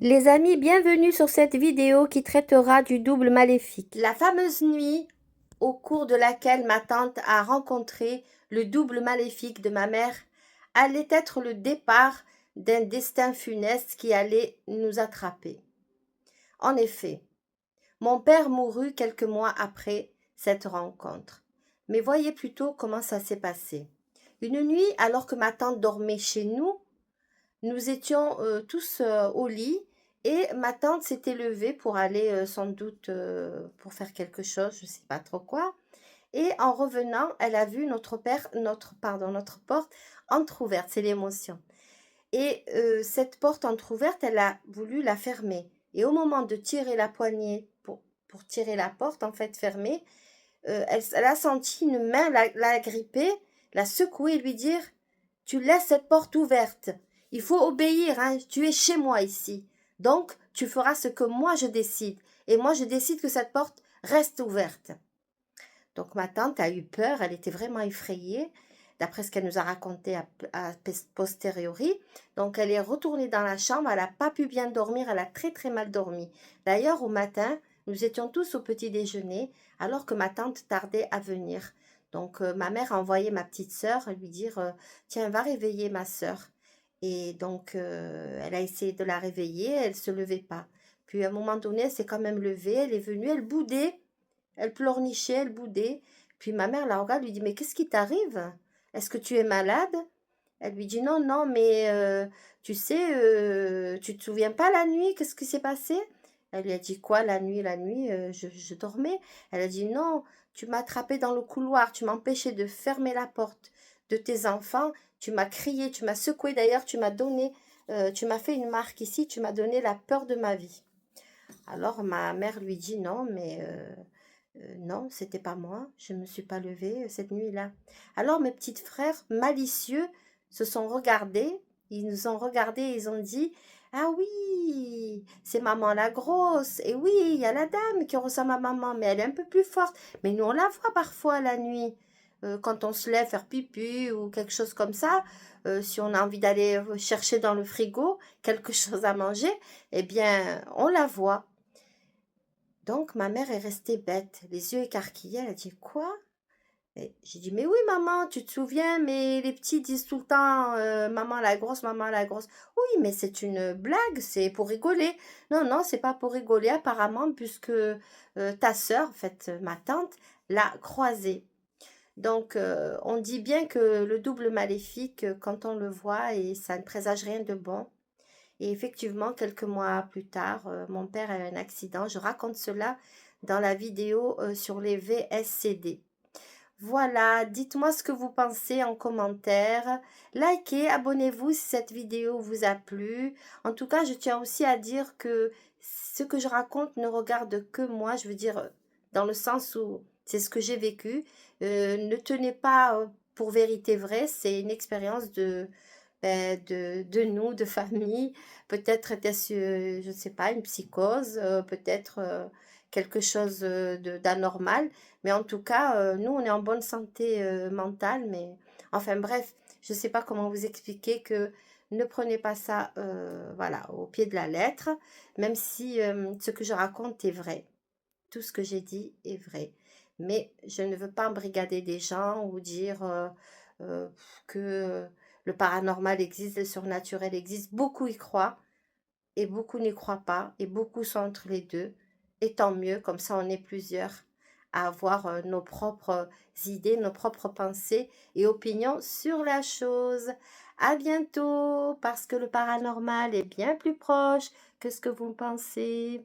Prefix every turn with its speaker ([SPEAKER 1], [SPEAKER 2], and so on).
[SPEAKER 1] Les amis, bienvenue sur cette vidéo qui traitera du double maléfique. La fameuse nuit au cours de laquelle ma tante a rencontré le double maléfique de ma mère allait être le départ d'un destin funeste qui allait nous attraper. En effet, mon père mourut quelques mois après cette rencontre. Mais voyez plutôt comment ça s'est passé. Une nuit, alors que ma tante dormait chez nous, nous étions tous au lit et ma tante s'était levée pour aller sans doute pour faire quelque chose, je ne sais pas trop quoi. Et en revenant, elle a vu notre porte entrouverte, c'est l'émotion. Et cette porte entrouverte, elle a voulu la fermer. Et au moment de tirer la poignée pour tirer la porte, en fait fermée, elle a senti une main la gripper, la secouer et lui dire: tu laisses cette porte ouverte. Il faut obéir, hein. Tu es chez moi ici. Donc, tu feras ce que moi je décide. Et moi, je décide que cette porte reste ouverte. Donc, ma tante a eu peur. Elle était vraiment effrayée, d'après ce qu'elle nous a raconté à posteriori. Donc, elle est retournée dans la chambre. Elle n'a pas pu bien dormir. Elle a très, très mal dormi. D'ailleurs, au matin, nous étions tous au petit déjeuner, alors que ma tante tardait à venir. Donc, ma mère a envoyé ma petite sœur lui dire tiens, va réveiller ma sœur. Et donc, elle a essayé de la réveiller, elle ne se levait pas. Puis, à un moment donné, elle s'est quand même levée, elle est venue, elle boudait, elle pleurnichait, elle boudait. Puis, ma mère la regarde, lui dit: mais qu'est-ce qui t'arrive? Est-ce que tu es malade? Elle lui dit: non, non, mais tu sais, tu te souviens pas la nuit, qu'est-ce qui s'est passé? Elle lui a dit: quoi, la nuit, je dormais. Elle a dit: non, tu m'as attrapé dans le couloir, tu m'empêchais de fermer la porte de tes enfants, tu m'as crié, tu m'as secoué, d'ailleurs, tu m'as fait une marque ici, tu m'as donné la peur de ma vie. Alors ma mère lui dit: non, mais non, c'était pas moi, je ne me suis pas levée cette nuit-là. Alors mes petits frères malicieux se sont regardés, ils nous ont regardés et ils ont dit: ah oui, c'est maman la grosse. Et oui, il y a la dame qui ressemble à maman, mais elle est un peu plus forte. Mais nous, on la voit parfois la nuit, quand on se lève faire pipi ou quelque chose comme ça. Si on a envie d'aller chercher dans le frigo quelque chose à manger, eh bien, on la voit. Donc ma mère est restée bête, les yeux écarquillés. Elle a dit: quoi? Et j'ai dit: mais oui maman, tu te souviens, mais les petits disent tout le temps maman la grosse, maman la grosse. Oui, mais c'est une blague, c'est pour rigoler. Non, non, c'est pas pour rigoler apparemment, puisque ta sœur, en fait ma tante, l'a croisée. Donc on dit bien que le double maléfique, quand on le voit, et ça ne présage rien de bon. Et effectivement, quelques mois plus tard, mon père a eu un accident. Je raconte cela dans la vidéo sur les VSCD. Voilà, dites-moi ce que vous pensez en commentaire. Likez, abonnez-vous si cette vidéo vous a plu. En tout cas, je tiens aussi à dire que ce que je raconte ne regarde que moi. Je veux dire, dans le sens où c'est ce que j'ai vécu. Ne tenez pas pour vérité vraie. C'est une expérience de nous, de famille. Peut-être était-ce, je ne sais pas, une psychose, peut-être quelque chose d'anormal. Mais en tout cas, nous, on est en bonne santé mentale. Mais enfin bref, je ne sais pas comment vous expliquer que ne prenez pas ça voilà, au pied de la lettre, même si ce que je raconte est vrai. Tout ce que j'ai dit est vrai. Mais je ne veux pas embrigader des gens ou dire euh, que le paranormal existe, le surnaturel existe. Beaucoup y croient et beaucoup n'y croient pas et beaucoup sont entre les deux. Et tant mieux, comme ça on est plusieurs à avoir nos propres idées, nos propres pensées et opinions sur la chose. À bientôt, parce que le paranormal est bien plus proche que ce que vous pensez.